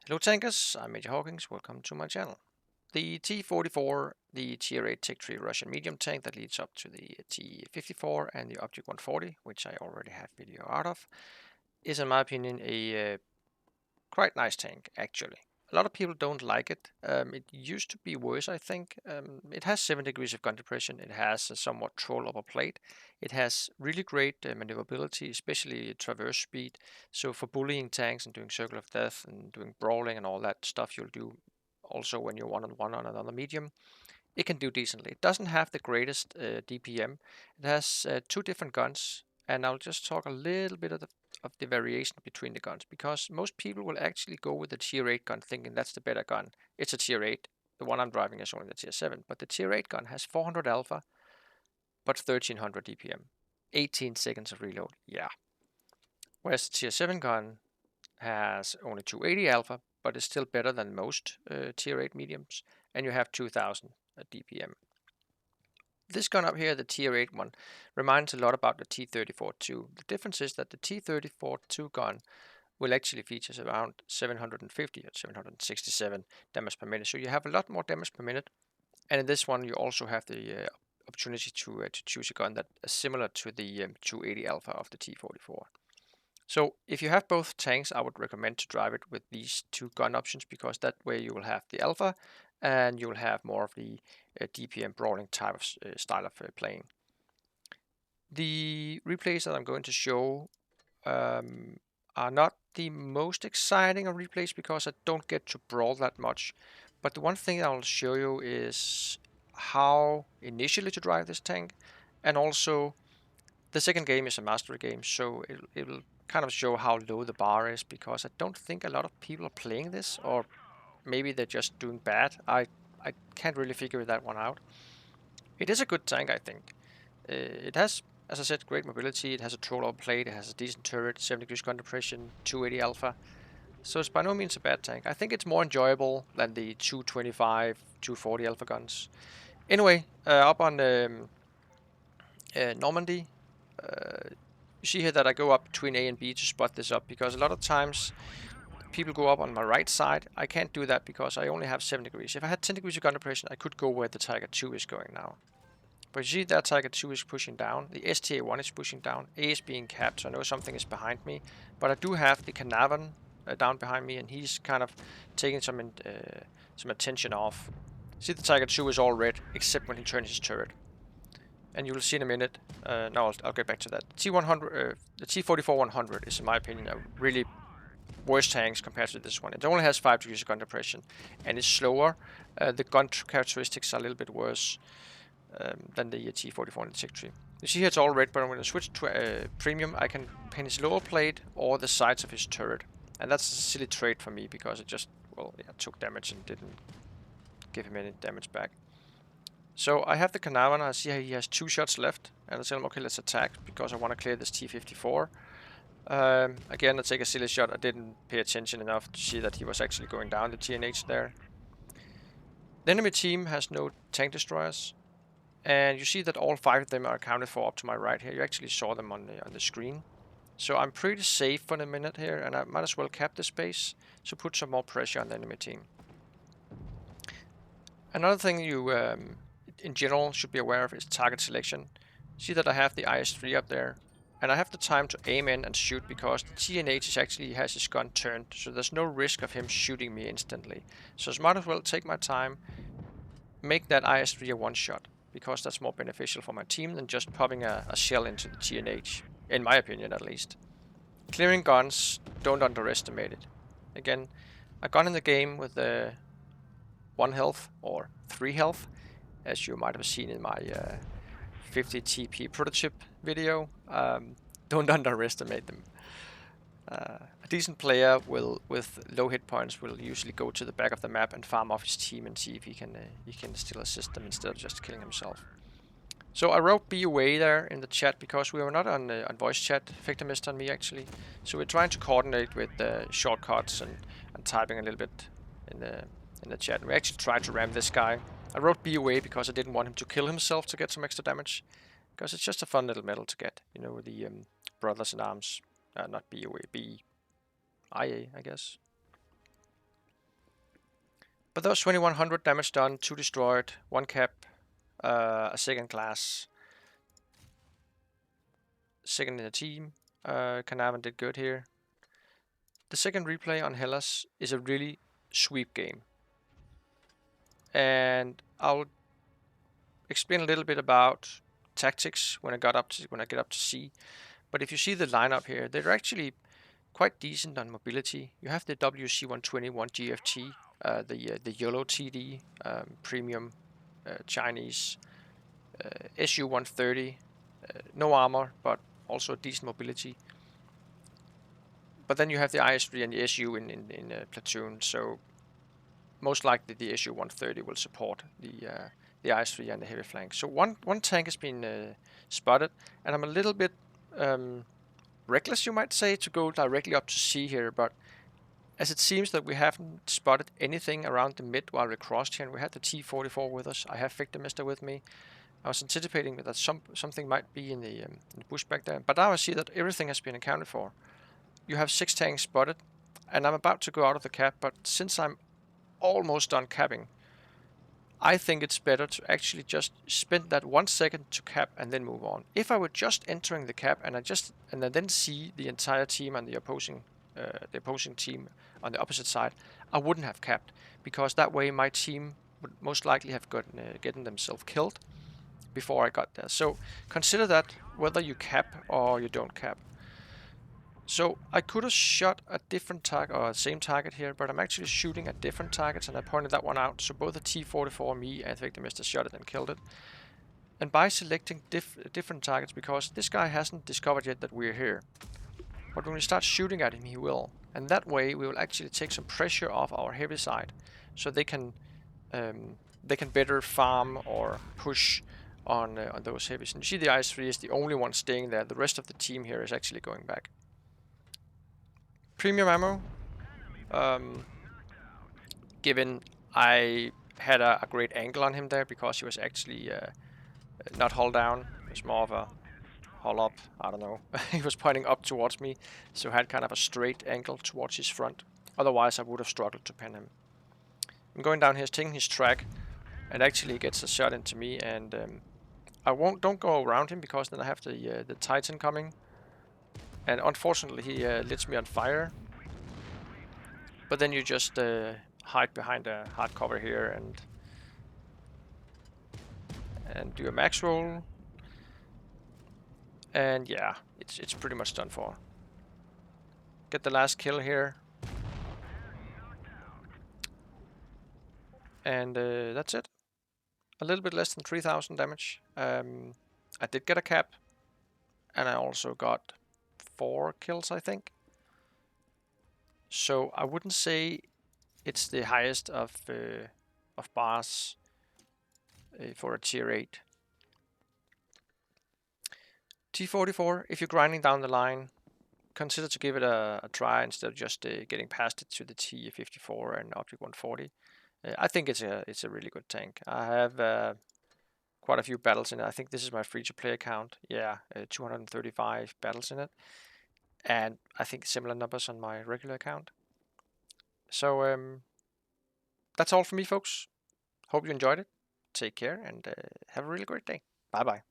Hello tankers, I'm Major Hawkins, welcome to my channel. The T-44, the Tier 8 Tech 3 Russian medium tank that leads up to the T-54 and the Object 140, which I already have video out of, is in my opinion a quite nice tank actually. A lot of people don't like it. It used to be worse, I think. It has 7 degrees of gun depression. It has a somewhat troll upper plate. It has really great maneuverability, especially traverse speed. So for bullying tanks and doing circle of death and doing brawling and all that stuff you'll do also when you're one-on-one on another medium, it can do decently. It doesn't have the greatest DPM. It has 2 different guns, and I'll just talk a little bit of the variation between the guns, because most people will actually go with the tier 8 gun thinking that's the better gun. It's a tier 8. The one I'm driving is only the tier 7, but the tier 8 gun has 400 alpha, but 1300 DPM. 18 seconds of reload, yeah. Whereas the tier 7 gun has only 280 alpha, but is still better than most tier 8 mediums, and you have 2000 DPM. This gun up here, the tier 8 one, reminds a lot about the T-34-2. The difference is that the T-34-2 gun will actually features around 750 or 767 damage per minute. So you have a lot more damage per minute. And in this one, you also have the opportunity to choose a gun that is similar to the 280 alpha of the T-44. So if you have both tanks, I would recommend to drive it with these 2 gun options, because that way you will have the alpha and you will have more of the DPM brawling type of style of playing. The replays that I'm going to show are not the most exciting of replays, because I don't get to brawl that much. But the one thing I'll show you is how initially to drive this tank, and also the second game is a mastery game, so it will kind of show how low the bar is, because I don't think a lot of people are playing this, or maybe they're just doing bad. I can't really figure that one out. It is a good tank, I think. It has, as I said, great mobility. It has a troll up plate. It has a decent turret, 7 degrees gun depression, 280 alpha. So it's by no means a bad tank. I think it's more enjoyable than the 225, 240 alpha guns. Anyway, up on Normandy, you see here that I go up between A and B to spot this up, because a lot of times people go up on my right side. I can't do that because I only have 7 degrees. If I had 10 degrees of gun depression, I could go where the Tiger 2 is going now. But you see that Tiger 2 is pushing down, the STA1 is pushing down, A is being capped, so I know something is behind me. But I do have the Canavan down behind me, and he's kind of taking some attention off. See, the Tiger 2 is all red, except when he turns his turret. And you will see in a minute, no, I'll get back to that. The T-44-100 is, in my opinion, a really worse tanks compared to this one. It only has 5 degrees of gun depression, and it's slower. The gun characteristics are a little bit worse than the T-44 and the Tech 3. You see here it's all red, but when I switch to premium, I can paint his lower plate or the sides of his turret. And that's a silly trait for me, because it just, well, yeah, took damage and didn't give him any damage back. So I have the Canavan. I see he has 2 shots left, and I tell him, okay, let's attack, because I want to clear this T-54. Again, I take a silly shot. I didn't pay attention enough to see that he was actually going down the TNH there. The enemy team has no tank destroyers, and you see that all 5 of them are accounted for up to my right here. You actually saw them on the screen. So I'm pretty safe for the minute here, and I might as well cap the space, so put some more pressure on the enemy team. Another thing you, in general, should be aware of is target selection. See that I have the IS-3 up there, and I have the time to aim in and shoot, because the TNH actually has his gun turned, so there's no risk of him shooting me instantly. So I might as well take my time, make that IS-3 a one-shot, because that's more beneficial for my team than just popping a shell into the TNH, in my opinion at least. Clearing guns, don't underestimate it. Again, a gun in the game with 1 health or 3 health, as you might have seen in my 50 TP prototype video. Don't underestimate them. A decent player with low hit points will usually go to the back of the map and farm off his team and see if he can still assist them instead of just killing himself. So I wrote B away there in the chat, because we were not on voice chat. Victor missed on me actually. So we're trying to coordinate with shortcuts and typing a little bit in the chat. And we actually tried to ram this guy. I wrote B away because I didn't want him to kill himself to get some extra damage, because it's just a fun little medal to get. You know, the brothers in arms. Not B away, B IA, I guess. But those 2100 damage done, 2 destroyed, 1 cap, a second class, second in the team. Carnarvon did good here. The second replay on Hellas is a really sweep game. And I'll explain a little bit about tactics when I get up to C. But if you see the lineup here, they're actually quite decent on mobility. You have the WC120 1GFT, the YOLO TD, premium Chinese, SU130, no armor, but also decent mobility. But then you have the IS3 and the SU in platoon, so most likely the SU130 will support the IS3 and the heavy flank. So one tank has been spotted, and I'm a little bit reckless, you might say, to go directly up to C here, but as it seems that we haven't spotted anything around the mid while we crossed here, and we had the T-44 with us. I have Victor Mister with me. I was anticipating that something might be in the bush back there, but now I see that everything has been accounted for. You have 6 tanks spotted, and I'm about to go out of the cap, but since I'm almost done capping, I think it's better to actually just spend that 1 second to cap and then move on. If I were just entering the cap and I then see the entire team and the opposing team on the opposite side, I wouldn't have capped, because that way my team would most likely have gotten themselves killed before I got there. So consider that whether you cap or you don't cap. So I could have shot a different target or same target here, but I'm actually shooting at different targets, and I pointed that one out. So both the T-44, me, and Victor Mister shot it and killed it. And by selecting different targets, because this guy hasn't discovered yet that we're here, but when we start shooting at him, he will. And that way, we will actually take some pressure off our heavy side, so they can better farm or push on those heavies. And you see the IS-3 is the only one staying there. The rest of the team here is actually going back. Premium ammo, given I had a great angle on him there because he was actually not hull down. It was more of a hull up, I don't know. He was pointing up towards me, so I had kind of a straight angle towards his front. Otherwise I would have struggled to pin him. I'm going down here, taking his track, and actually he gets a shot into me, and don't go around him because then I have the Titan coming. And unfortunately he lights me on fire. But then you just hide behind a hard cover here and do a max roll. And yeah, it's pretty much done for. Get the last kill here. And that's it. A little bit less than 3,000 damage. I did get a cap. And I also got 4 kills, I think. So I wouldn't say it's the highest of bars for a tier 8. T-44, if you're grinding down the line, consider to give it a try instead of just getting past it to the T-54 and Object 140. I think it's a really good tank. I have quite a few battles in it. I think this is my free-to-play account. Yeah, 235 battles in it. And I think similar numbers on my regular account. So that's all from me, folks. Hope you enjoyed it. Take care and have a really great day. Bye-bye.